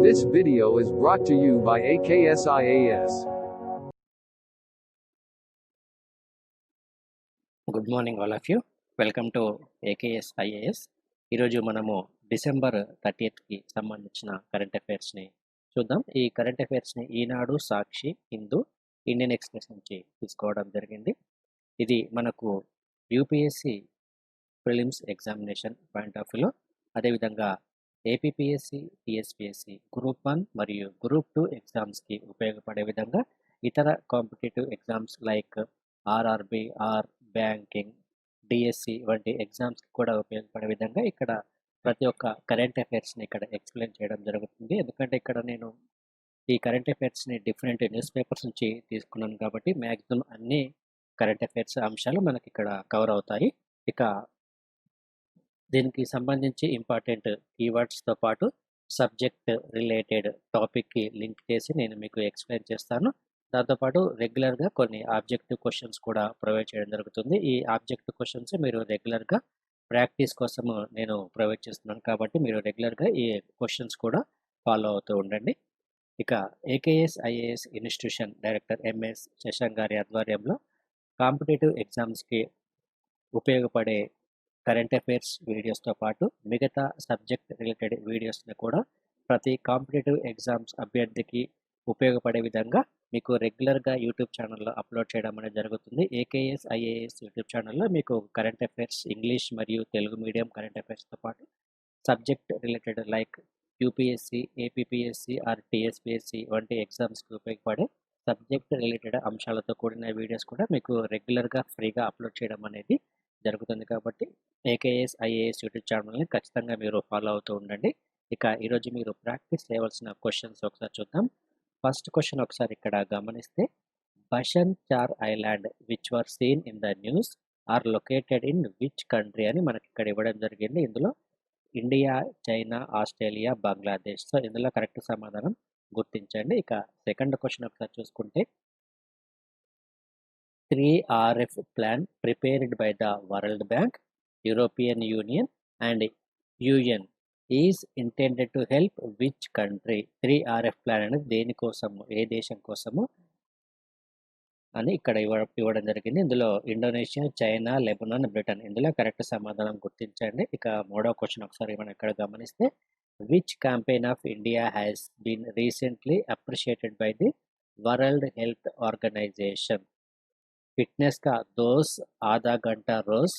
This video is brought to you by AKSIAS. Good morning all of you. Welcome to AKS IAS. ఈరోజు మనము December 30కి సంబంధించిన current అఫైర్స్ని చూద్దాం. ఈ current అఫైర్స్ని ఈనాడు, సాక్షి, Hindu, Indian express నుంచి తీసుకోవడం జరిగింది. ఇది మనకు UPSC prelims examination point of వ్యూలో, అదేవిధంగా ఏపీపీఎస్సి, టీఎస్పీఎస్సి గ్రూప్ 1 మరియు గ్రూప్ 2 ఎగ్జామ్స్కి ఉపయోగపడే విధంగా ఇతర competitive exams like RRB, banking, DSC వంటి ఎగ్జామ్స్కి కూడా ఉపయోగపడే విధంగా ఇక్కడ ప్రతి ఒక్క కరెంట్ అఫైర్స్ని ఇక్కడ ఎక్స్ప్లెయిన్ చేయడం జరుగుతుంది. ఎందుకంటే ఇక్కడ నేను ఈ కరెంట్ అఫైర్స్ని డిఫరెంట్ న్యూస్ పేపర్స్ నుంచి తీసుకున్నాను కాబట్టి మ్యాక్సిమం అన్ని కరెంట్ అఫైర్స్ అంశాలు మనకి ఇక్కడ కవర్ అవుతాయి. ఇక దీనికి సంబంధించి ఇంపార్టెంట్ కీవర్డ్స్తో పాటు సబ్జెక్ట్ రిలేటెడ్ టాపిక్కి లింక్ చేసి నేను మీకు ఎక్స్ప్లెయిన్ చేస్తాను. దాంతోపాటు రెగ్యులర్గా కొన్ని ఆబ్జెక్టివ్ క్వశ్చన్స్ కూడా ప్రొవైడ్ చేయడం జరుగుతుంది. ఈ ఆబ్జెక్టివ్ క్వశ్చన్స్ మీరు రెగ్యులర్గా ప్రాక్టీస్ కోసము నేను ప్రొవైడ్ చేస్తున్నాను కాబట్టి మీరు రెగ్యులర్గా ఈ క్వశ్చన్స్ కూడా ఫాలో అవుతూ ఉండండి. ఇక AKS IAS institution director MS Shashank గారి ఆధ్వర్యంలో కాంపిటేటివ్ ఎగ్జామ్స్కి ఉపయోగపడే కరెంట్ అఫైర్స్ వీడియోస్తో పాటు మిగతా సబ్జెక్ట్ రిలేటెడ్ వీడియోస్ని కూడా ప్రతి కాంపిటేటివ్ ఎగ్జామ్స్ అభ్యర్థికి ఉపయోగపడే విధంగా మీకు రెగ్యులర్గా యూట్యూబ్ ఛానల్లో అప్లోడ్ చేయడం అనేది జరుగుతుంది. ఏకేఎస్ ఐఏఎస్ యూట్యూబ్ ఛానల్లో మీకు కరెంట్ అఫైర్స్ ఇంగ్లీష్ మరియు తెలుగు మీడియం కరెంట్ అఫైర్స్తో పాటు subject related like UPSC, APPSC or TSPSC వంటి ఎగ్జామ్స్కి ఉపయోగపడే సబ్జెక్ట్ రిలేటెడ్ అంశాలతో కూడిన వీడియోస్ కూడా మీకు రెగ్యులర్గా ఫ్రీగా అప్లోడ్ చేయడం అనేది జరుగుతుంది. కాబట్టి ఏకేఎస్ ఐఏఎస్ యూట్యూబ్ ఛానల్ని ఖచ్చితంగా మీరు ఫాలో అవుతూ ఉండండి. ఇక ఈరోజు మీరు ప్రాక్టీస్ చేయవలసిన క్వశ్చన్స్ ఒకసారి చూద్దాం. ఫస్ట్ క్వశ్చన్ ఒకసారి ఇక్కడ గమనిస్తే, Bhasan Char island which were seen in the news are located in which country అని మనకి ఇక్కడ ఇవ్వడం జరిగింది. ఇందులో India, China, Australia, Bangladesh. So ఇందులో కరెక్ట్ సమాధానం గుర్తించండి. ఇక సెకండ్ క్వశ్చన్ ఒకసారి చూసుకుంటే, 3RF plan prepared by the World Bank, European Union and UN is intended to help which country? 3RF plan అనేది దేనికోసము, ఏ దేశం కోసము అని ఇక్కడ ఇవ్వడం జరిగింది. ఇందులో ఇండోనేషియా, చైనా, లెబనాన్, బ్రిటన్. ఇందులో కరెక్ట్ సమాధానం గుర్తించండి. ఇక మూడో క్వశ్చన్ ఒకసారి మనం ఇక్కడ గమనిస్తే, which campaign of India has been recently appreciated by the world health organisation? Fitness का दोस्त आधा घंटा रोज,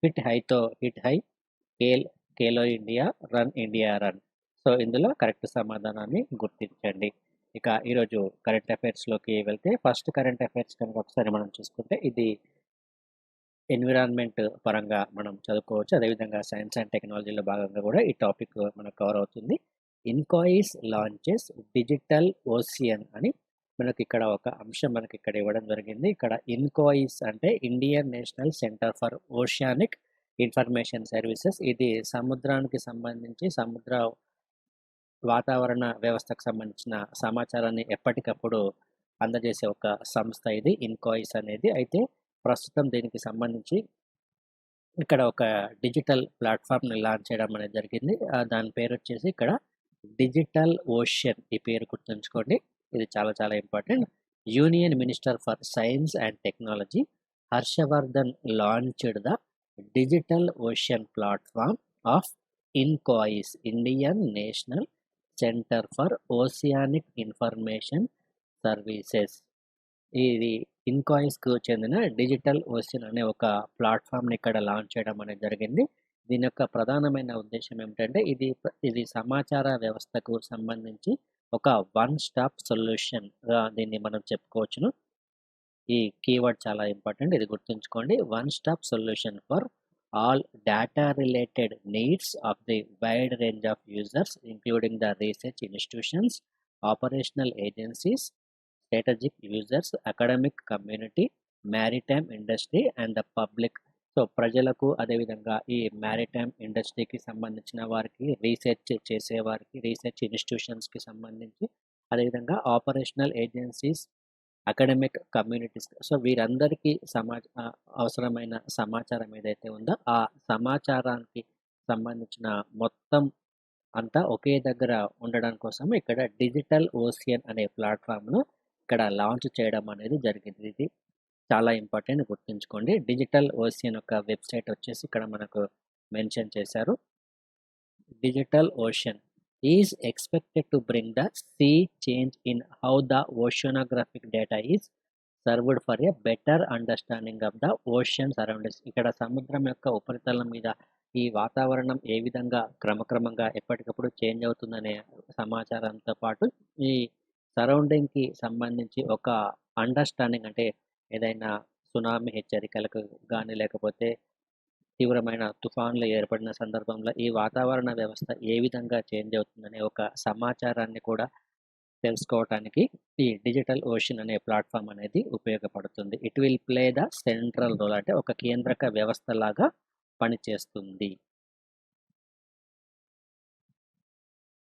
ఫిట్ హైతో హిట్ హై, Khelo India, run India run. So ఇందులో కరెక్ట్ సమాధానాన్ని గుర్తించండి. ఇక ఈరోజు కరెంట్ అఫైర్స్లోకి వెళ్తే ఫస్ట్ కరెంట్ అఫైర్స్ కనుక ఒకసారి మనం చూసుకుంటే ఇది ఎన్విరాన్మెంట్ పరంగా మనం చదువుకోవచ్చు. అదేవిధంగా సైన్స్ అండ్ టెక్నాలజీలో భాగంగా కూడా ఈ టాపిక్ మనకు కవర్ అవుతుంది. ఇన్కాయిస్ లాంచెస్ డిజిటల్ ఓషియన్ అని మనకి ఇక్కడ ఒక అంశం మనకి ఇక్కడ ఇవ్వడం జరిగింది. ఇక్కడ ఇన్కాయిస్ అంటే Indian National Centre for Oceanic Information Services. ఇది సముద్రానికి సంబంధించి సముద్ర వాతావరణ వ్యవస్థకు సంబంధించిన సమాచారాన్ని ఎప్పటికప్పుడు అందజేసే ఒక సంస్థ ఇది ఇన్కాయిస్ అనేది. అయితే ప్రస్తుతం దీనికి సంబంధించి ఇక్కడ ఒక డిజిటల్ ప్లాట్ఫామ్ని లాంచ్ చేయడం అనేది జరిగింది. దాని పేరు వచ్చేసి ఇక్కడ డిజిటల్ ఓషన్. ఈ పేరు గుర్తుంచుకోండి, ఇది చాలా చాలా important. Union minister for science and technology Harshvardhan launched the digital ocean platform of INCOIS, Indian National Centre for Oceanic Information Services. ఇది ఇన్కాయిస్కు చెందిన డిజిటల్ ఓషన్ అనే ఒక ప్లాట్ఫామ్ని ఇక్కడ లాంచ్ చేయడం అనేది జరిగింది. దీని యొక్క ప్రధానమైన ఉద్దేశం ఏమిటంటే ఇది సమాచార వ్యవస్థకు సంబంధించి ఒక వన్ స్టాప్ సొల్యూషన్గా దీన్ని మనం చెప్పుకోవచ్చును. ఈ కీవర్డ్ చాలా ఇంపార్టెంట్, ఇది గుర్తుంచుకోండి. One stop solution for all data related needs of the wide range of users including the research institutions, operational agencies, strategic users, academic community, maritime industry and the public. So ప్రజలకు, అదేవిధంగా ఈ maritime ఇండస్ట్రీకి సంబంధించిన వారికి, research చేసేవారికి, research ఇన్స్టిట్యూషన్స్కి సంబంధించి, అదేవిధంగా operational agencies, academic communities. So వీరందరికీ అవసరమైన సమాచారం ఏదైతే ఉందో ఆ సమాచారానికి సంబంధించిన మొత్తం అంతా ఒకే దగ్గర ఉండడం కోసం ఇక్కడ డిజిటల్ ఓషియన్ అనే ప్లాట్ఫామ్ను ఇక్కడ లాంచ్ చేయడం అనేది జరిగింది. ఇది చాలా ఇంపార్టెంట్, గుర్తుంచుకోండి. డిజిటల్ ఓషియన్ యొక్క వెబ్సైట్ వచ్చేసి ఇక్కడ మనకు మెన్షన్ చేశారు. Digital ocean is expected to bring the sea change in how the oceanographic data is served for a better understanding of the ocean surroundings. ఇక్కడ సముద్రం యొక్క ఉపరితలం మీద ఈ వాతావరణం ఏ విధంగా క్రమక్రమంగా ఎప్పటికప్పుడు చేంజ్ అవుతుందనే సమాచారంతో పాటు ఈ సరౌండింగ్కి సంబంధించి ఒక అండర్స్టాండింగ్, అంటే ఏదైనా సునామీ హెచ్చరికలకు కానీ లేకపోతే తీవ్రమైన తుఫాన్లు ఏర్పడిన సందర్భంలో ఈ వాతావరణ వ్యవస్థ ఏ విధంగా చేంజ్ అవుతుందనే ఒక సమాచారాన్ని కూడా తెలుసుకోవటానికి ఈ డిజిటల్ ఓషన్ అనే ప్లాట్ఫామ్ అనేది ఉపయోగపడుతుంది. It will play the central role, అంటే ఒక కేంద్రక వ్యవస్థ లాగా పనిచేస్తుంది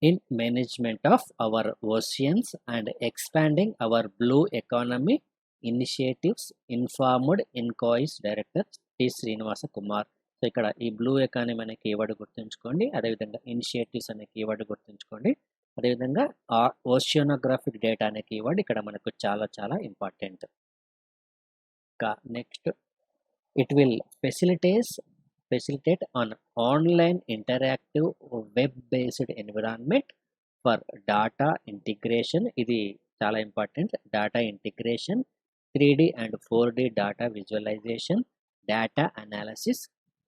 in management of our oceans and expanding our blue economy initiatives, informed INCOIS director T Srinivasa Kumar. So ఇక్కడ ఈ బ్లూ ఎకానమీ అనే కీవర్డ్ గుర్తుంచుకోండి, అదేవిధంగా ఇనిషియేటివ్స్ అనే కీవర్డ్ గుర్తుంచుకోండి, అదేవిధంగా ఓషియోనోగ్రాఫిక్ డేటా అనే కీవర్డ్ ఇక్కడ మనకు చాలా చాలా ఇంపార్టెంట్. ఇంకా next, it will facilitate an online interactive web-based environment for data integration. ఇది చాలా important. Data integration, 3D and 4D data visualization, data analysis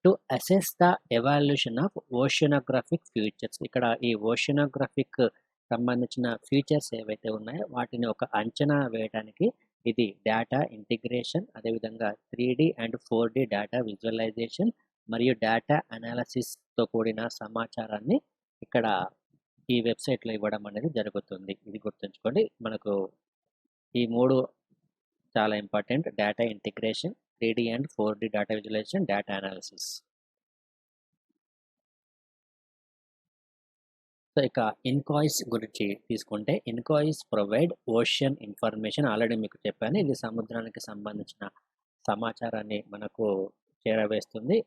to assess the evaluation of oceanographic features. ఇక్కడ ఈ oceanographic సంబంధించిన features ఏవైతే ఉన్నాయో వాటిని ఒక అంచనా వేయడానికి ఇది డేటా ఇంటిగ్రేషన్, అదేవిధంగా 3D and 4D data visualisation మరియు డేటా అనాలిసిస్తో కూడిన సమాచారాన్ని ఇక్కడ ఈ వెబ్సైట్లో ఇవ్వడం అనేది జరుగుతుంది. ఇది గుర్తుంచుకోండి. మనకు ఈ మూడు చాలా important: data integration, 3D and 4D data visualisation, data analysis. So ఇక ఇన్కాయిస్ గురించి తీసుకుంటే, INCOIS provide ocean information. Already మీకు చెప్పాను, ఇది సముద్రానికి సంబంధించిన సమాచారాన్ని మనకు చేరవేస్తుంది.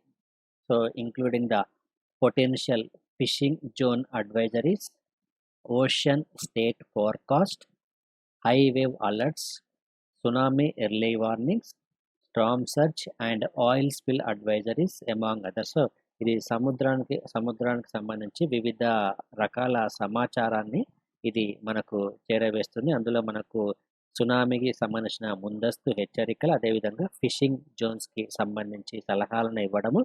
So including the potential fishing zone advisories, ocean state forecast, high wave alerts, tsunami early warnings, storm surge and oil spill advisories among others. So ఇది సముద్రానికి సంబంధించి వివిధ రకాల సమాచారాన్ని ఇది మనకు చేరవేస్తుంది. అందులో మనకు సునామీకి సంబంధించిన ముందస్తు హెచ్చరికలు, అదేవిధంగా ఫిషింగ్ జోన్స్కి సంబంధించి సలహాలను ఇవ్వడము,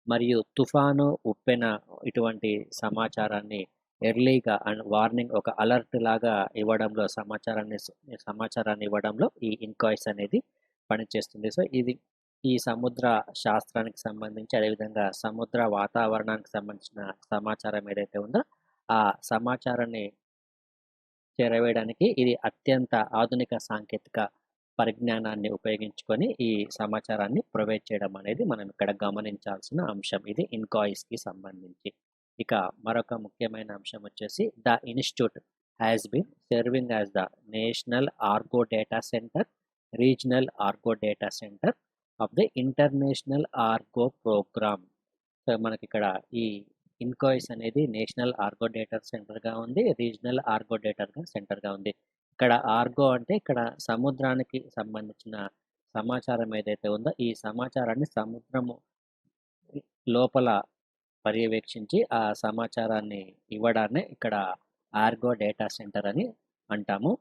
మరియు తుఫాను, ఉప్పెన ఇటువంటి సమాచారాన్ని ఎర్లీగా అండ్ వార్నింగ్, ఒక అలర్ట్ లాగా ఇవ్వడంలో సమాచారాన్ని ఇవ్వడంలో ఈ ఇన్కాయిస్ అనేది పనిచేస్తుంది. సో ఇది ఈ సముద్ర శాస్త్రానికి సంబంధించి, అదేవిధంగా సముద్ర వాతావరణానికి సంబంధించిన సమాచారం ఏదైతే ఉందో ఆ సమాచారాన్ని చేరవేయడానికి ఇది అత్యంత ఆధునిక సాంకేతిక పరిజ్ఞానాన్ని ఉపయోగించుకొని ఈ సమాచారాన్ని ప్రొవైడ్ చేయడం అనేది మనం ఇక్కడ గమనించాల్సిన అంశం. ఇది ఇన్కాయిస్కి సంబంధించి. ఇక మరొక ముఖ్యమైన అంశం వచ్చేసి, the institute has been serving as the national Argo data centre, regional Argo data centre of the international Argo programme. So మనకి ఇక్కడ ఈ ఇన్కాయిస్ అనేది నేషనల్ ఆర్గో డేటా సెంటర్గా ఉంది, రీజనల్ ఆర్గో డేటా సెంటర్గా ఉంది. ఇక్కడ ఆర్గో అంటే ఇక్కడ సముద్రానికి సంబంధించిన సమాచారం ఏదైతే ఉందో ఈ సమాచారాన్ని సముద్రము లోపల పర్యవేక్షించి ఆ సమాచారాన్ని ఇవ్వడాన్ని ఇక్కడ ఆర్గో డేటా సెంటర్ అని అంటాము.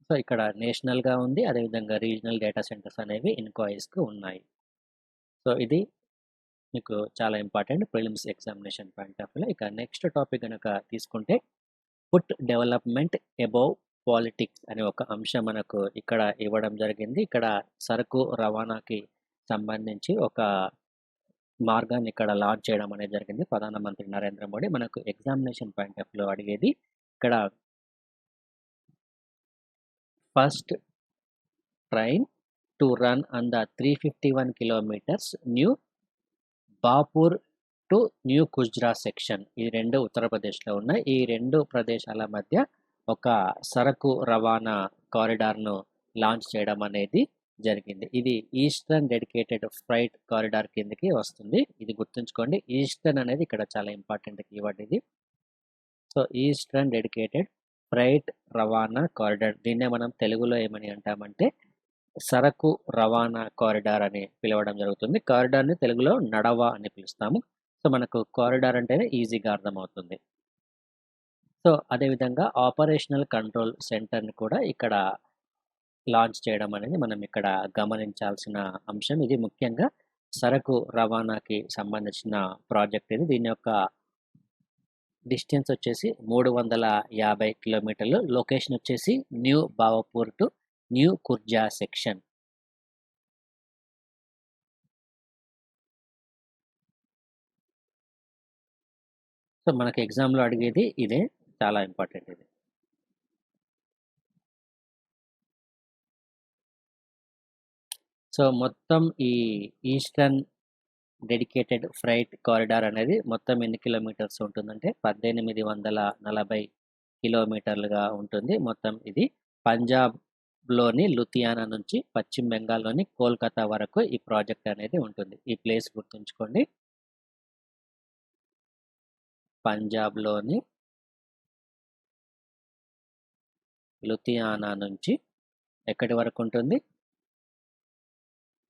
సో ఇక్కడ నేషనల్గా ఉంది, అదేవిధంగా రీజనల్ డేటా సెంటర్స్ అనేవి ఇన్కాయిస్కి ఉన్నాయి. సో ఇది మీకు చాలా important prelims examination point of వ్యూలో. ఇక నెక్స్ట్ టాపిక్ కనుక తీసుకుంటే, పుట్ డెవలప్మెంట్ అబౌవ్ పాలిటిక్స్ అనే ఒక అంశం మనకు ఇక్కడ ఇవ్వడం జరిగింది. ఇక్కడ సరుకు రవాణాకి సంబంధించి ఒక మార్గాన్ని ఇక్కడ లాంచ్ చేయడం అనేది జరిగింది ప్రధానమంత్రి నరేంద్ర మోడీ. మనకు ఎగ్జామినేషన్ పాయింట్ ఆఫ్ వ్యూలో అడిగేది ఇక్కడ, first train to run on the 351 kilometres new Bhaupur to new కుజ్రా సెక్షన్. ఈ రెండు ఉత్తరప్రదేశ్లో ఉన్నాయి. ఈ రెండు ప్రదేశాల మధ్య ఒక సరకు రవాణా కారిడార్ను లాంచ్ చేయడం అనేది జరిగింది. ఇది ఈస్టర్న్ డెడికేటెడ్ ఫ్రైట్ కారిడార్ కిందకి వస్తుంది. ఇది గుర్తుంచుకోండి. ఈస్టర్న్ అనేది ఇక్కడ చాలా ఇంపార్టెంట్ కీవర్డ్ ఇది. సో ఈస్టర్న్ డెడికేటెడ్ ఫ్రైట్ రవాణా కారిడార్, దీన్నే మనం తెలుగులో ఏమని అంటామంటే సరకు రవాణా కారిడార్ అని పిలవడం జరుగుతుంది. కారిడార్ని తెలుగులో నడవ అని పిలుస్తాము. సో మనకు కారిడార్ అంటేనే ఈజీగా అర్థమవుతుంది. సో అదేవిధంగా ఆపరేషనల్ కంట్రోల్ సెంటర్ని కూడా ఇక్కడ లాంచ్ చేయడం అనేది మనం ఇక్కడ గమనించాల్సిన అంశం. ఇది ముఖ్యంగా సరకు రవాణాకి సంబంధించిన ప్రాజెక్ట్ ఇది. దీని యొక్క డిస్టెన్స్ వచ్చేసి 350 కిలోమీటర్లు. లొకేషన్ వచ్చేసి new Bhaupur to new Khurja section. So మనకి ఎగ్జామ్లో అడిగేది ఇదే, చాలా ఇంపార్టెంట్ ఇది. సో మొత్తం ఈ ఈస్టర్న్ డెడికేటెడ్ ఫ్రైట్ కారిడార్ అనేది మొత్తం ఎన్ని కిలోమీటర్స్ ఉంటుందంటే 1840 కిలోమీటర్లుగా ఉంటుంది. మొత్తం ఇది పంజాబ్లోని లుధియానా నుంచి పశ్చిమ బెంగాల్లోని కోల్కతా వరకు ఈ ప్రాజెక్ట్ అనేది ఉంటుంది. ఈ ప్లేస్ గుర్తుంచుకోండి, పంజాబ్లోని లుధియానా నుంచి ఎక్కడి వరకు ఉంటుంది,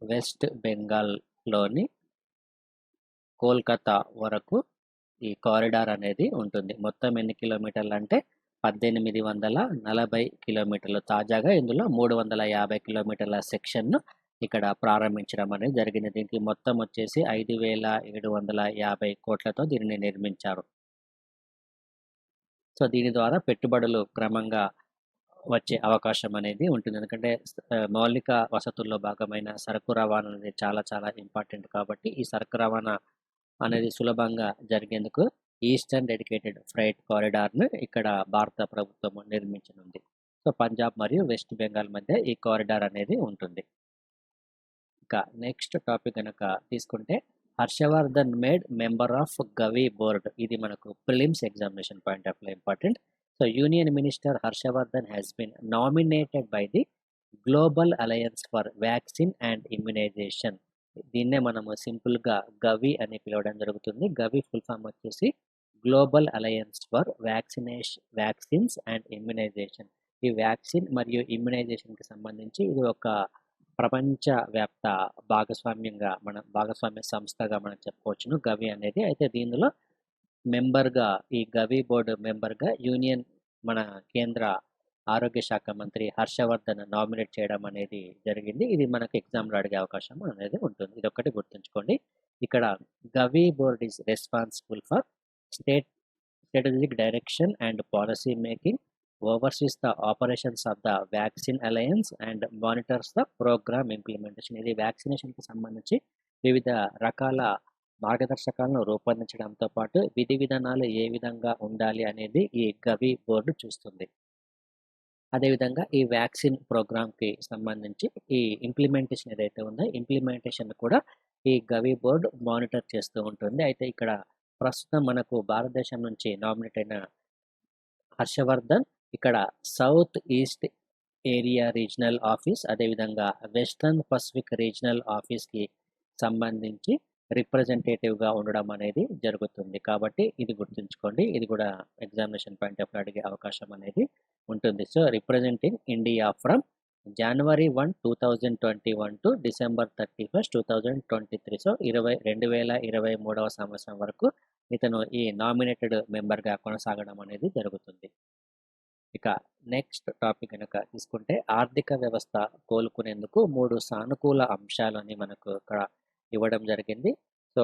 వెస్ట్ బెంగాల్లోని కోల్కతా వరకు ఈ కారిడార్ అనేది ఉంటుంది. మొత్తం ఎన్ని కిలోమీటర్లు అంటే 1840 కిలోమీటర్లు. తాజాగా ఇందులో 350 కిలోమీటర్ల సెక్షన్ను ఇక్కడ ప్రారంభించడం అనేది జరిగింది. దీనికి మొత్తం వచ్చేసి 5,750 కోట్లతో దీనిని నిర్మించారు. సో దీని ద్వారా పెట్టుబడులు క్రమంగా వచ్చే అవకాశం అనేది ఉంటుంది. ఎందుకంటే మౌలిక వసతుల్లో భాగమైన సరకు రవాణా అనేది చాలా చాలా ఇంపార్టెంట్ కాబట్టి ఈ సరకు రవాణా అనేది సులభంగా జరిగేందుకు ఈస్టర్న్ డెడికేటెడ్ ఫ్రైట్ కారిడార్ను ఇక్కడ భారత ప్రభుత్వం నిర్మించనుంది. సో పంజాబ్ మరియు వెస్ట్ బెంగాల్ మధ్య ఈ కారిడార్ అనేది ఉంటుంది. ఇక నెక్స్ట్ టాపిక్ కనుక తీసుకుంటే Harshvardhan made member of GAVI board. ఇది మనకు prelims examination point of view important. So union minister Harshvardhan has been nominated by the global alliance for vaccine and immunisation. దీన్నే మనము సింపుల్గా గవి అని పిలవడం జరుగుతుంది. గవి ఫుల్ ఫామ్ వచ్చేసి global alliance for vaccines and immunisation. ఈ వ్యాక్సిన్ మరియు ఇమ్యునైజేషన్కి సంబంధించి ఇది ఒక ప్రపంచవ్యాప్త భాగస్వామ్య సంస్థగా మనం చెప్పుకోవచ్చును గవి అనేది. అయితే దీనిలో మెంబర్గా, ఈ గవి బోర్డు మెంబర్గా మన కేంద్ర ఆరోగ్య శాఖ మంత్రి హర్షవర్ధన్ నామినేట్ చేయడం అనేది జరిగింది. ఇది మనకు ఎగ్జామ్లో అడిగే అవకాశం అనేది ఉంటుంది. ఇది ఒక్కటి గుర్తుంచుకోండి. ఇక్కడ గవి board is responsible for strategic direction and policy making, oversees the operations of the vaccine alliance and monitors the program implementation. ఇది వ్యాక్సినేషన్కి సంబంధించి వివిధ రకాల మార్గదర్శకాలను రూపొందించడంతో పాటు విధి విధానాలు ఏ విధంగా ఉండాలి అనేది ఈ గవి బోర్డు చూస్తుంది. అదేవిధంగా ఈ వ్యాక్సిన్ ప్రోగ్రామ్కి సంబంధించి ఈ ఇంప్లిమెంటేషన్ ఏదైతే ఉందో ఇంప్లిమెంటేషన్ కూడా ఈ గవి బోర్డు మానిటర్ చేస్తూ ఉంటుంది. అయితే ఇక్కడ ప్రస్తుతం మనకు భారతదేశం నుంచి నామినేట్ అయిన హర్షవర్ధన్ ఇక్కడ south east area regional office, అదేవిధంగా వెస్టర్న్ పసిఫిక్ రీజనల్ ఆఫీస్కి సంబంధించి రిప్రజెంటేటివ్గా ఉండడం అనేది జరుగుతుంది. కాబట్టి ఇది గుర్తుంచుకోండి, ఇది కూడా ఎగ్జామినేషన్ పాయింట్ ఆఫ్ అడిగే అవకాశం అనేది ఉంటుంది. So representing India from January 1, 2021 to December 31, 2023. So 2023 సంవత్సరం వరకు ఇతను ఈ నామినేటెడ్ మెంబర్గా కొనసాగడం అనేది జరుగుతుంది. ఇక నెక్స్ట్ టాపిక్ కనుక తీసుకుంటే ఆర్థిక వ్యవస్థ కోలుకునేందుకు 3 సానుకూల అంశాలని మనకు ఇక్కడ ఇవ్వడం జరిగింది. సో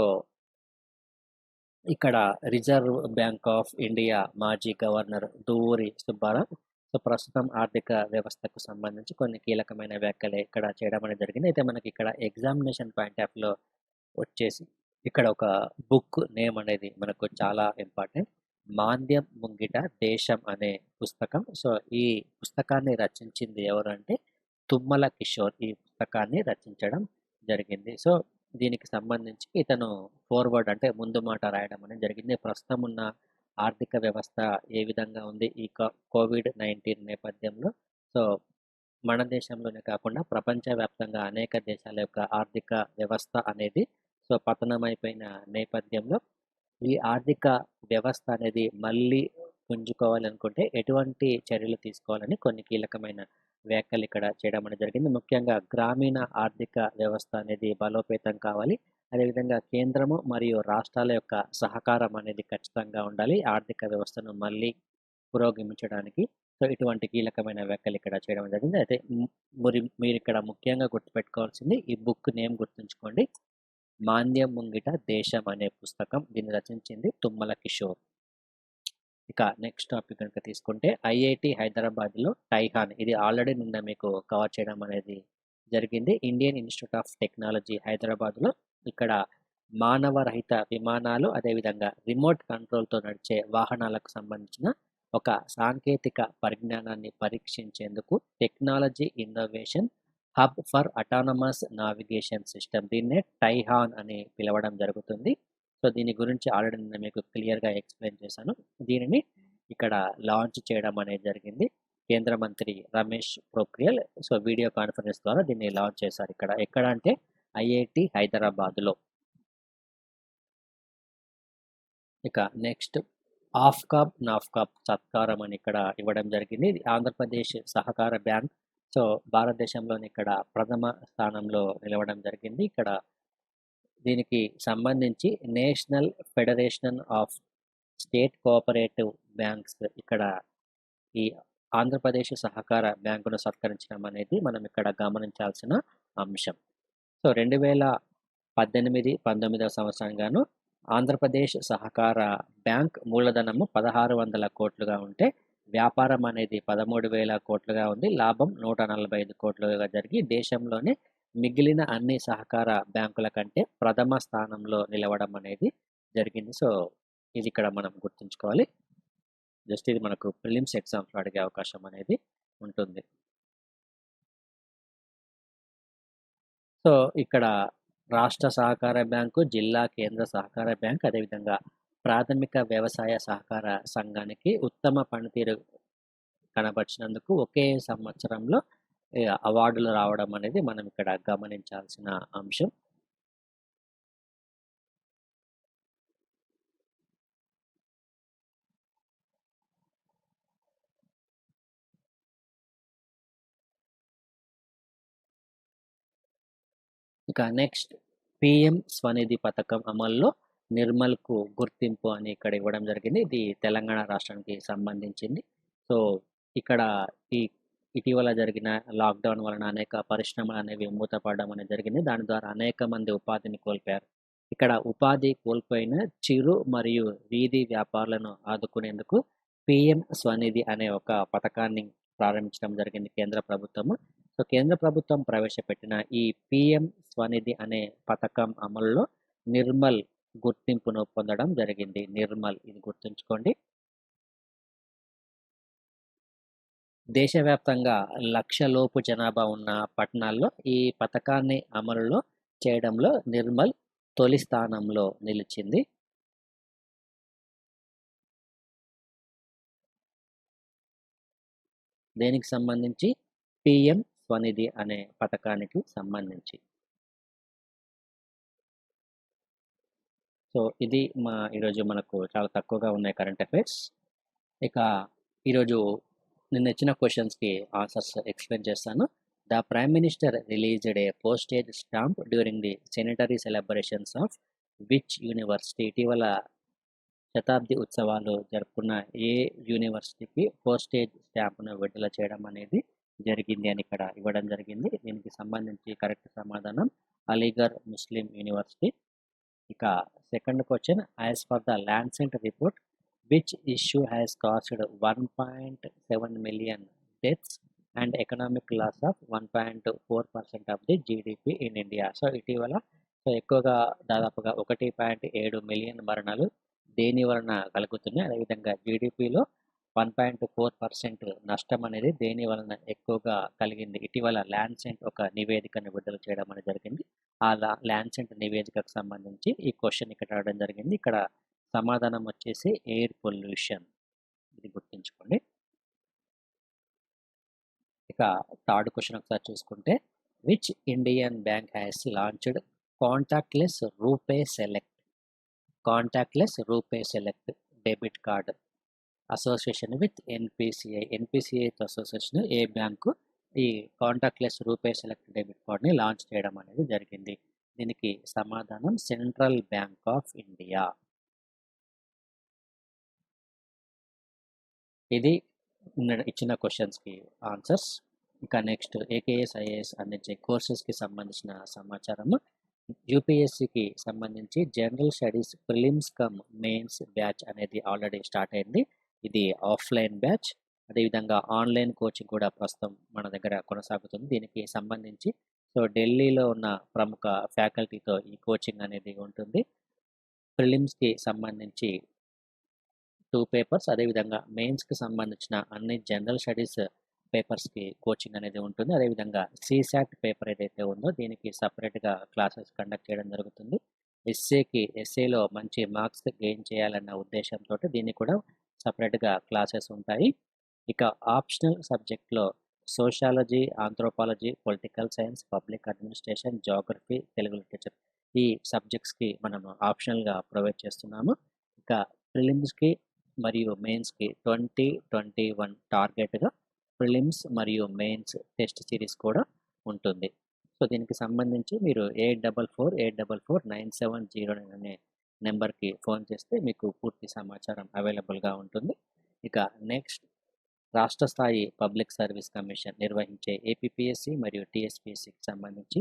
ఇక్కడ రిజర్వ్ బ్యాంక్ ఆఫ్ ఇండియా మాజీ గవర్నర్ దువ్వూరి సుబ్బారావు సో ప్రస్తుతం ఆర్థిక వ్యవస్థకు సంబంధించి కొన్ని కీలకమైన వ్యాఖ్యలు ఇక్కడ చేయడం అనేది జరిగింది. అయితే మనకి ఇక్కడ ఎగ్జామినేషన్ పాయింట్ ఆఫ్ లో వచ్చేసి ఇక్కడ ఒక బుక్ నేమ్ అనేది మనకు చాలా ఇంపార్టెంట్. మాంద్యం ముంగిట దేశం అనే పుస్తకం. సో ఈ పుస్తకాన్ని రచించింది ఎవరు అంటే తుమ్మల కిషోర్ ఈ పుస్తకాన్ని రచించడం జరిగింది. సో దీనికి సంబంధించి ఇతను ఫార్వర్డ్ అంటే ముందు మాట రాయడం అనేది జరిగింది. ప్రస్తుతం ఉన్న ఆర్థిక వ్యవస్థ ఏ విధంగా ఉంది ఈ కోవిడ్-19 నేపథ్యంలో. సో మన దేశంలోనే కాకుండా ప్రపంచవ్యాప్తంగా అనేక దేశాల యొక్క ఆర్థిక వ్యవస్థ అనేది సో పతనమైపోయిన నేపథ్యంలో ఈ ఆర్థిక వ్యవస్థ అనేది మళ్ళీ పుంజుకోవాలనుకుంటే ఎటువంటి చర్యలు తీసుకోవాలని కొన్ని కీలకమైన వ్యాఖ్యలు ఇక్కడ చేయడం అనేది జరిగింది. ముఖ్యంగా గ్రామీణ ఆర్థిక వ్యవస్థ అనేది బలోపేతం కావాలి. అదేవిధంగా కేంద్రము మరియు రాష్ట్రాల యొక్క సహకారం అనేది ఖచ్చితంగా ఉండాలి ఆర్థిక వ్యవస్థను మళ్ళీ పురోగమించడానికి. సో, ఇటువంటి కీలకమైన వ్యాఖ్యలు ఇక్కడ చేయడం జరిగింది. అయితే మీరిక్కడ ముఖ్యంగా గుర్తుపెట్టుకోవాల్సింది ఈ బుక్ నేమ్ గుర్తుంచుకోండి. 'మాంద్యం ముంగిట దేశం' అనే పుస్తకం. దీన్ని రచించింది తుమ్మల కిషోర్. ఇక నెక్స్ట్ టాపిక్ కనుక తీసుకుంటే ఐఐటి హైదరాబాద్లో టైహాన్, ఇది ఆల్రెడీ నిన్న మీకు కవర్ చేయడం అనేది జరిగింది. ఇండియన్ ఇన్స్టిట్యూట్ ఆఫ్ టెక్నాలజీ హైదరాబాద్లో ఇక్కడ మానవరహిత విమానాలు, అదేవిధంగా రిమోట్ కంట్రోల్తో నడిచే వాహనాలకు సంబంధించిన ఒక సాంకేతిక పరిజ్ఞానాన్ని పరీక్షించేందుకు technology innovation hub for autonomous navigation system, దీన్నే టైహాన్ అని పిలవడం జరుగుతుంది. సో, దీని గురించి ఆల్రెడీ నేను మీకు క్లియర్గా ఎక్స్ప్లెయిన్ చేశాను. దీనిని ఇక్కడ లాంచ్ చేయడం అనేది జరిగింది. కేంద్ర మంత్రి Ramesh Pokhriyal so video conference ద్వారా దీన్ని లాంచ్ చేశారు. ఎక్కడ అంటే ఐఐటి హైదరాబాద్లో. ఇక నెక్స్ట్ ఆఫ్కాబ్ నాఫ్కాబ్ సత్కారం అని ఇక్కడ ఇవ్వడం జరిగింది. ఇది ఆంధ్రప్రదేశ్ సహకార బ్యాంక్. సో భారతదేశంలోని ఇక్కడ ప్రథమ స్థానంలో నిలవడం జరిగింది. ఇక్కడ దీనికి సంబంధించి national federation of state cooperative banks ఇక్కడ ఈ ఆంధ్రప్రదేశ్ సహకార బ్యాంకును సత్కరించడం అనేది మనం ఇక్కడ గమనించాల్సిన అంశం. సో 2018-19 సంవత్సరంగాను ఆంధ్రప్రదేశ్ సహకార బ్యాంక్ మూలధనము 1600 కోట్లుగా ఉంటే వ్యాపారం అనేది 13,000 కోట్లుగా ఉంది. లాభం 145 కోట్లుగా జరిగి దేశంలోనే మిగిలిన అన్ని సహకార బ్యాంకుల కంటే ప్రథమ స్థానంలో నిలవడం అనేది జరిగింది. సో ఇది ఇక్కడ మనం గుర్తుంచుకోవాలి. జస్ట్ ఇది మనకు ప్రిలిమ్స్ ఎగ్జామ్స్లో అడిగే అవకాశం అనేది ఉంటుంది. సో ఇక్కడ రాష్ట్ర సహకార బ్యాంకు, జిల్లా కేంద్ర సహకార బ్యాంక్, అదేవిధంగా ప్రాథమిక వ్యవసాయ సహకార సంఘానికి ఉత్తమ పనితీరు కనబరిచినందుకు ఒకే సంవత్సరంలో అవార్డులు రావడం అనేది మనం ఇక్కడ గమనించాల్సిన అంశం. ఇక నెక్స్ట్ పిఎం స్వనిధి పథకం అమల్లో నిర్మల్కు గుర్తింపు అని ఇక్కడ ఇవ్వడం జరిగింది. ఇది తెలంగాణ రాష్ట్రానికి సంబంధించింది. సో ఇక్కడ ఇటీవల జరిగిన లాక్డౌన్ వలన అనేక పరిశ్రమలు అనేవి మూతపడడం అనేది జరిగింది. దాని ద్వారా అనేక మంది ఉపాధిని కోల్పోయారు. ఇక్కడ ఉపాధి కోల్పోయిన చిరు మరియు వీధి వ్యాపారులను ఆదుకునేందుకు పిఎం స్వనిధి అనే ఒక పథకాన్ని ప్రారంభించడం జరిగింది కేంద్ర ప్రభుత్వము. సో కేంద్ర ప్రభుత్వం ప్రవేశపెట్టిన ఈ పిఎం స్వనిధి అనే పథకం అమలులో నిర్మల్ గుర్తింపును పొందడం జరిగింది. నిర్మల్, ఇది గుర్తుంచుకోండి. దేశవ్యాప్తంగా 1,00,000 లోపు జనాభా ఉన్న పట్టణాల్లో ఈ పథకాన్ని అమలులో చేయడంలో నిర్మల్ తొలి స్థానంలో నిలిచింది. దేనికి సంబంధించి? పిఎం స్వనిధి అనే పథకానికి సంబంధించి. సో ఇది ఈరోజు మనకు చాలా తక్కువగా ఉన్నాయి కరెంట్ అఫైర్స్. ఇక ఈరోజు నిన్న ఇచ్చిన క్వశ్చన్స్కి ఆన్సర్స్ ఎక్స్ప్లెయిన్ చేస్తాను. The prime minister released a postage stamp during the centenary celebrations of which university? ఇటీవల శతాబ్ది ఉత్సవాలు జరుపుకున్న ఏ యూనివర్సిటీకి పోస్టేజ్ స్టాంప్ను విడుదల చేయడం అనేది జరిగింది అని ఇక్కడ ఇవ్వడం జరిగింది. దీనికి సంబంధించి కరెక్ట్ సమాధానం అలీగర్ ముస్లిం యూనివర్సిటీ. ఇక second question, as per the Lancet report which issue has caused 1.7 million deaths and economic loss of 1.4% of the GDP in India? So ఇటీవల ఎక్కువగా దాదాపుగా 1.7 మిలియన్ మరణాలు దేని వలన కలుగుతున్నాయి, అదేవిధంగా జీడిపిలో 1.4% నష్టం అనేది దేని వలన ఎక్కువగా కలిగింది? ఇటీవల ల్యాన్సెట్ ఒక నివేదికను విడుదల చేయడం అనేది జరిగింది. ఆ ల్యాన్సెట్ నివేదికకు సంబంధించి ఈ క్వశ్చన్ ఇక్కడ రావడం జరిగింది. ఇక్కడ సమాధానం వచ్చేసి ఎయిర్ పొల్యూషన్, ఇది గుర్తుంచుకోండి. ఇక థర్డ్ క్వశ్చన్ ఒకసారి చూసుకుంటే, which Indian bank has launched contactless RuPay select? Contactless RuPay select debit card association with NPCI. ఎన్పిసిఐతో అసోసియేషన్ ఏ బ్యాంకు ఈ కాంటాక్ట్లెస్ రూపే సెలెక్ట్ డెబిట్ కార్డ్ని లాంచ్ చేయడం అనేది జరిగింది? దీనికి సమాధానం సెంట్రల్ బ్యాంక్ ఆఫ్ ఇండియా. ఇది ఇచ్చిన క్వశ్చన్స్కి ఆన్సర్స్. ఇంకా నెక్స్ట్ ఏకేఎస్ ఐఏఎస్ అందించే కోర్సెస్కి సంబంధించిన సమాచారము. యూపీఎస్సికి సంబంధించి general studies prelims come mains batch అనేది ఆల్రెడీ స్టార్ట్ అయింది. ఇది ఆఫ్లైన్ బ్యాచ్. అదేవిధంగా ఆన్లైన్ కోచింగ్ కూడా ప్రస్తుతం మన దగ్గర కొనసాగుతుంది. దీనికి సంబంధించి ఢిల్లీలో ఉన్న ప్రముఖ ఫ్యాకల్టీతో ఈ కోచింగ్ అనేది ఉంటుంది. ప్రిలిమ్స్కి సంబంధించి 2 పేపర్స్, అదేవిధంగా మెయిన్స్కి సంబంధించిన అన్ని జనరల్ స్టడీస్ పేపర్స్కి కోచింగ్ అనేది ఉంటుంది. అదేవిధంగా సీసాట్ పేపర్ ఏదైతే ఉందో దీనికి సపరేట్గా క్లాసెస్ కండక్ట్ చేయడం జరుగుతుంది. ఎస్ఏలో మంచి మార్క్స్ గెయిన్ చేయాలన్న ఉద్దేశంతో దీనికి కూడా సపరేట్గా క్లాసెస్ ఉంటాయి. ఇక ఆప్షనల్ సబ్జెక్ట్లో sociology, anthropology, political science, public administration, geography, Telugu literature ఈ సబ్జెక్ట్స్కి మనము ఆప్షనల్గా ప్రొవైడ్ చేస్తున్నాము. ఇక ప్రిలిమ్స్కి మరియు మెయిన్స్కి 2021 టార్గెట్గా ప్రిలిమ్స్ మరియు మెయిన్స్ టెస్ట్ సిరీస్ కూడా ఉంటుంది. దీనికి సంబంధించి మీరు 8448449709 అనే నెంబర్కి ఫోన్ చేస్తే మీకు పూర్తి సమాచారం అవైలబుల్గా ఉంటుంది. ఇక నెక్స్ట్ రాష్ట్ర స్థాయి పబ్లిక్ సర్వీస్ కమిషన్ నిర్వహించే ఏపీపీఎస్సి మరియు టీఎస్పీఎస్సికి సంబంధించి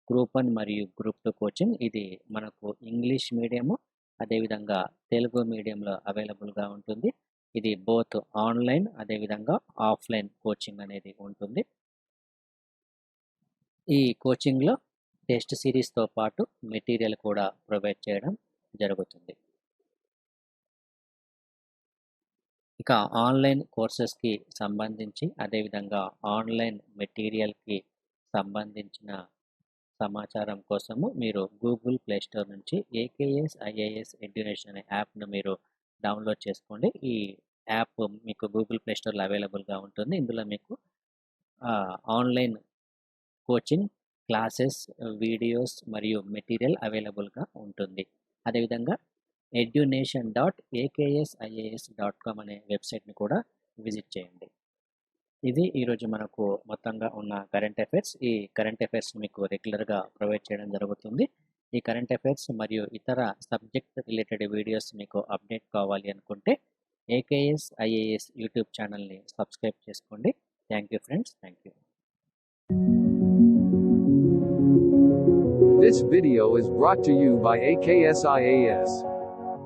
గ్రూప్ 1 మరియు గ్రూప్ 2 కోచింగ్. ఇది మనకు ఇంగ్లీష్ మీడియము అదేవిధంగా తెలుగు మీడియంలో అవైలబుల్గా ఉంటుంది. ఇది బోత్ ఆన్లైన్ అదేవిధంగా ఆఫ్లైన్ కోచింగ్ అనేది ఉంటుంది. ఈ కోచింగ్లో టెస్ట్ సిరీస్తో పాటు మెటీరియల్ కూడా ప్రొవైడ్ చేయడం జరుగుతుంది. ఇక ఆన్లైన్ కోర్సెస్కి సంబంధించి అదేవిధంగా ఆన్లైన్ మెటీరియల్కి సంబంధించిన సమాచారం కోసము మీరు గూగుల్ ప్లేస్టోర్ నుంచి ఏకేఎస్ ఐఏఎస్ ఎడ్యుకేషన్ అనే యాప్ను మీరు డౌన్లోడ్ చేసుకోండి. ఈ యాప్ మీకు గూగుల్ ప్లేస్టోర్లో అవైలబుల్గా ఉంటుంది. ఇందులో మీకు ఆన్లైన్ కోచింగ్ క్లాసెస్, వీడియోస్ మరియు మెటీరియల్ అవైలబుల్గా ఉంటుంది. అదేవిధంగా edunation.aksias.com అనే వెబ్సైట్ని కూడా విజిట్ చేయండి. ఇది ఈరోజు మనకు మొత్తంగా ఉన్న కరెంట్ అఫైర్స్. ఈ కరెంట్ అఫైర్స్ మీకు రెగ్యులర్గా ప్రొవైడ్ చేయడం జరుగుతుంది. ఈ కరెంట్ అఫైర్స్ మరియు ఇతర సబ్జెక్ట్ రిలేటెడ్ వీడియోస్ మీకు అప్డేట్ కావాలి అనుకుంటే ఏకేఎస్ ఐఏఎస్ యూట్యూబ్ ఛానల్ని సబ్స్క్రైబ్ చేసుకోండి. Thank you friends. Thank you. This video is brought to you by AKSIAS.